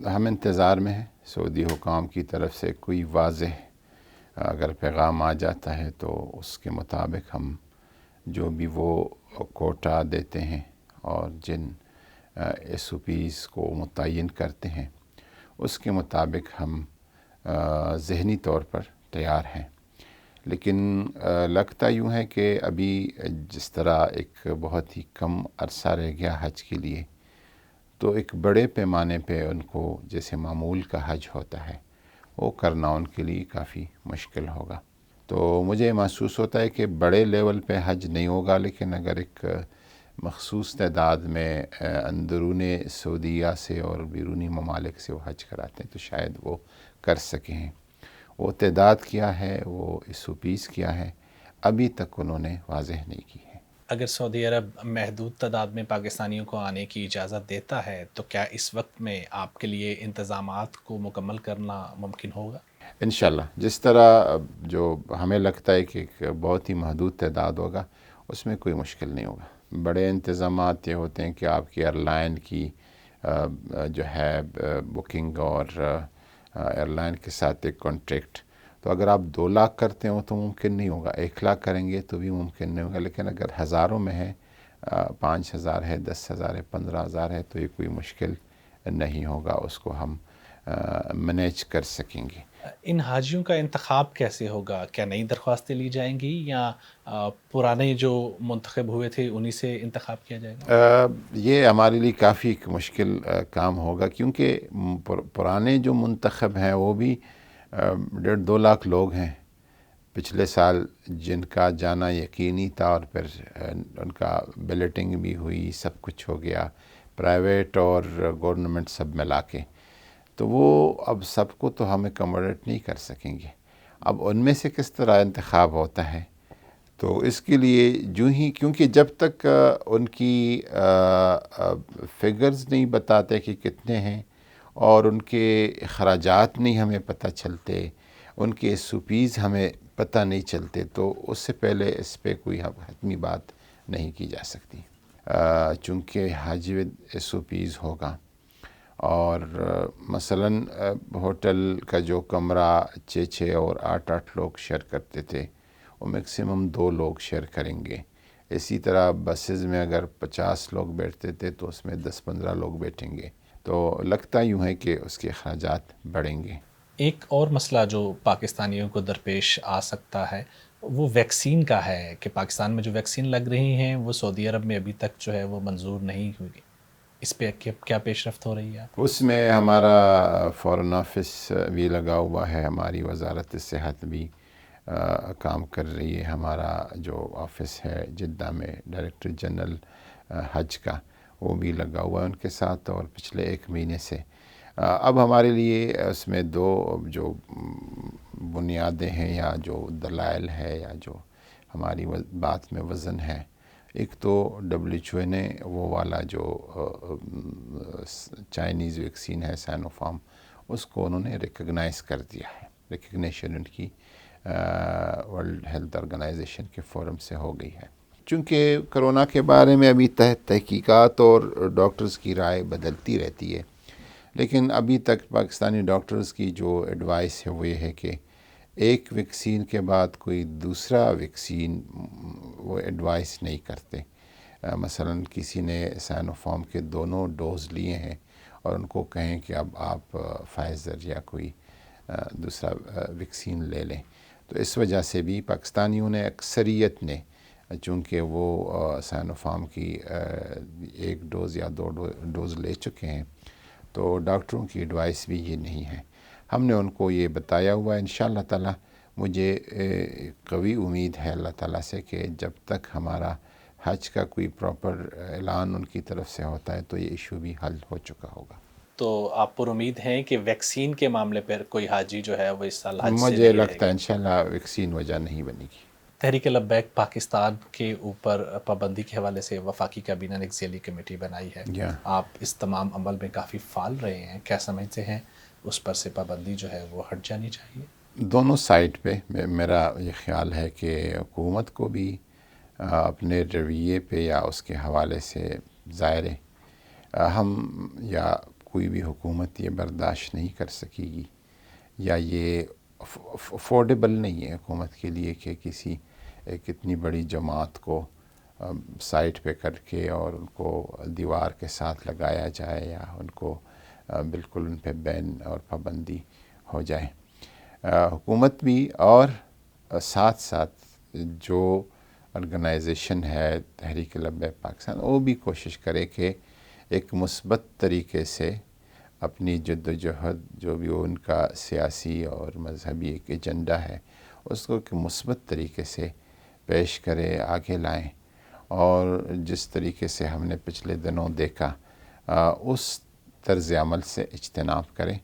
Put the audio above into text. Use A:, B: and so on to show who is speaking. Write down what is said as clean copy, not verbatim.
A: ہم انتظار میں ہیں سعودی حکام کی طرف سے کوئی واضح اگر پیغام آ جاتا ہے تو اس کے مطابق ہم جو بھی وہ کوٹا دیتے ہیں اور جن ایس او پیز کو متعین کرتے ہیں اس کے مطابق ہم ذہنی طور پر تیار ہیں. لیکن لگتا یوں ہے کہ ابھی جس طرح ایک بہت ہی کم عرصہ رہ گیا حج کے لیے، تو ایک بڑے پیمانے پہ ان کو جیسے معمول کا حج ہوتا ہے وہ کرنا ان کے لیے کافی مشکل ہوگا. تو مجھے محسوس ہوتا ہے کہ بڑے لیول پہ حج نہیں ہوگا، لیکن اگر ایک مخصوص تعداد میں اندرون سعودیہ سے اور بیرونی ممالک سے وہ حج کراتے ہیں تو شاید وہ کر سکیں. وہ تعداد کیا ہے، وہ ایس او پیز کیا ہے، ابھی تک انہوں نے واضح نہیں کی ہے.
B: اگر سعودی عرب محدود تعداد میں پاکستانیوں کو آنے کی اجازت دیتا ہے تو کیا اس وقت میں آپ کے لیے انتظامات کو مکمل کرنا ممکن ہوگا؟
A: انشاءاللہ جس طرح جو ہمیں لگتا ہے کہ ایک بہت ہی محدود تعداد ہوگا اس میں کوئی مشکل نہیں ہوگا. بڑے انتظامات یہ ہوتے ہیں کہ آپ کی ایئر لائن کی جو ہے بکنگ اور ایئر لائن کے ساتھ ایک کانٹریکٹ، تو اگر آپ 2 لاکھ کرتے ہو تو ممکن نہیں ہوگا، 1 لاکھ کریں گے تو بھی ممکن نہیں ہوگا. لیکن اگر ہزاروں میں ہے، 5,000 ہے، 10,000 ہے، 15,000 ہے، تو یہ کوئی مشکل نہیں ہوگا، اس کو ہم مینیج کر سکیں گے.
B: ان حاجیوں کا انتخاب کیسے ہوگا؟ کیا نئی درخواستیں لی جائیں گی یا پرانے جو منتخب ہوئے تھے انہی سے انتخاب کیا جائے گا؟
A: یہ ہمارے لیے کافی ایک مشکل کام ہوگا، کیونکہ پرانے جو منتخب ہیں وہ بھی 1.5-2 لاکھ لوگ ہیں پچھلے سال جن کا جانا یقینی تھا، اور پھر ان کا بیلٹنگ بھی ہوئی، سب کچھ ہو گیا، پرائیویٹ اور گورنمنٹ سب ملا کے. تو وہ اب سب کو تو ہم اکموڈیٹ نہیں کر سکیں گے. اب ان میں سے کس طرح انتخاب ہوتا ہے، تو اس کے لیے کیونکہ جب تک ان کی فگرز نہیں بتاتے کہ کتنے ہیں اور ان کے اخراجات نہیں ہمیں پتہ چلتے، ان کے ایس او پیز ہمیں پتہ نہیں چلتے، تو اس سے پہلے اس پہ کوئی حتمی بات نہیں کی جا سکتی. چونکہ حج ود ایس او پیز ہوگا، اور مثلاً ہوٹل کا جو کمرہ 6 اور 8 لوگ شیئر کرتے تھے وہ میکسیمم 2 لوگ شیئر کریں گے. اسی طرح بسز میں اگر 50 لوگ بیٹھتے تھے تو اس میں 10-15 لوگ بیٹھیں گے. تو لگتا یوں ہے کہ اس کے اخراجات بڑھیں گے.
B: ایک اور مسئلہ جو پاکستانیوں کو درپیش آ سکتا ہے وہ ویکسین کا ہے کہ پاکستان میں جو ویکسین لگ رہی ہیں وہ سعودی عرب میں ابھی تک جو ہے وہ منظور نہیں ہوئی. اس پہ کیا پیش رفت ہو رہی ہے؟
A: اس میں ہمارا فارن آفس بھی لگا ہوا ہے، ہماری وزارت صحت بھی کام کر رہی ہے. ہمارا جو آفس ہے جدہ میں ڈائریکٹر جنرل حج کا، وہ بھی لگا ہوا ہے ان کے ساتھ، اور پچھلے 1 مہینے سے. اب ہمارے لیے اس میں 2 جو بنیادیں ہیں یا جو دلائل ہے یا جو ہماری بات میں وزن ہے، ایک تو WHO نے وہ والا جو چائنیز ویکسین ہے سینوفارم، اس کو انہوں نے ریکگنائز کر دیا ہے. ریکگنیشن ان کی ورلڈ ہیلتھ آرگنائزیشن کے فورم سے ہو گئی ہے. چونکہ کرونا کے بارے میں ابھی تحقیقات اور ڈاکٹرز کی رائے بدلتی رہتی ہے، لیکن ابھی تک پاکستانی ڈاکٹرز کی جو ایڈوائس ہے وہ یہ ہے کہ ایک ویکسین کے بعد کوئی دوسرا ویکسین وہ ایڈوائس نہیں کرتے. مثلاً کسی نے سینوفارم کے دونوں ڈوز لیے ہیں اور ان کو کہیں کہ اب آپ فائزر یا کوئی دوسرا ویکسین لے لیں، تو اس وجہ سے بھی پاکستانیوں نے اکثریت نے، چونکہ وہ سینوفارم کی 1 ڈوز یا 2 ڈوز لے چکے ہیں، تو ڈاکٹروں کی ایڈوائس بھی یہ نہیں ہے. ہم نے ان کو یہ بتایا ہوا ہے. انشاءاللہ تعالیٰ مجھے قوی امید ہے اللہ تعالیٰ سے کہ جب تک ہمارا حج کا کوئی پراپر اعلان ان کی طرف سے ہوتا ہے تو یہ ایشو بھی حل ہو چکا ہوگا.
B: تو آپ پر امید ہیں کہ ویکسین کے معاملے پر کوئی حاجی جو ہے وہ اس سال حج سے
A: مجھے
B: نہیں رہے
A: لگتا ہے
B: گا؟
A: انشاءاللہ ویکسین وجہ نہیں بنے گی.
B: تحریک لبیک پاکستان کے اوپر پابندی کے حوالے سے وفاقی کابینہ نے ایک ذیلی کمیٹی بنائی ہے. آپ اس تمام عمل میں کافی فعال رہے ہیں، کیا سمجھتے ہیں اس پر سے پابندی جو ہے وہ ہٹ جانی چاہیے؟
A: دونوں سائٹ پہ میرا یہ خیال ہے کہ حکومت کو بھی اپنے رویے پہ یا اس کے حوالے سے ظاہر ہے ہم یا کوئی بھی حکومت یہ برداشت نہیں کر سکے گی، یا یہ افورڈیبل نہیں ہے حکومت کے لیے کہ کسی ایک اتنی بڑی جماعت کو سائٹ پہ کر کے اور ان کو دیوار کے ساتھ لگایا جائے، یا ان کو بالکل ان پہ بین اور پابندی ہو جائے۔ حکومت بھی اور ساتھ ساتھ جو آرگنائزیشن ہے تحریک لبیک پاکستان، وہ بھی کوشش کرے کہ ایک مثبت طریقے سے اپنی جد و جہد جو بھی ان کا سیاسی اور مذہبی ایک ایجنڈا ہے اس کو ایک مثبت طریقے سے پیش کرے، آگے لائیں، اور جس طریقے سے ہم نے پچھلے دنوں دیکھا اس طرز عمل سے اجتناب کریں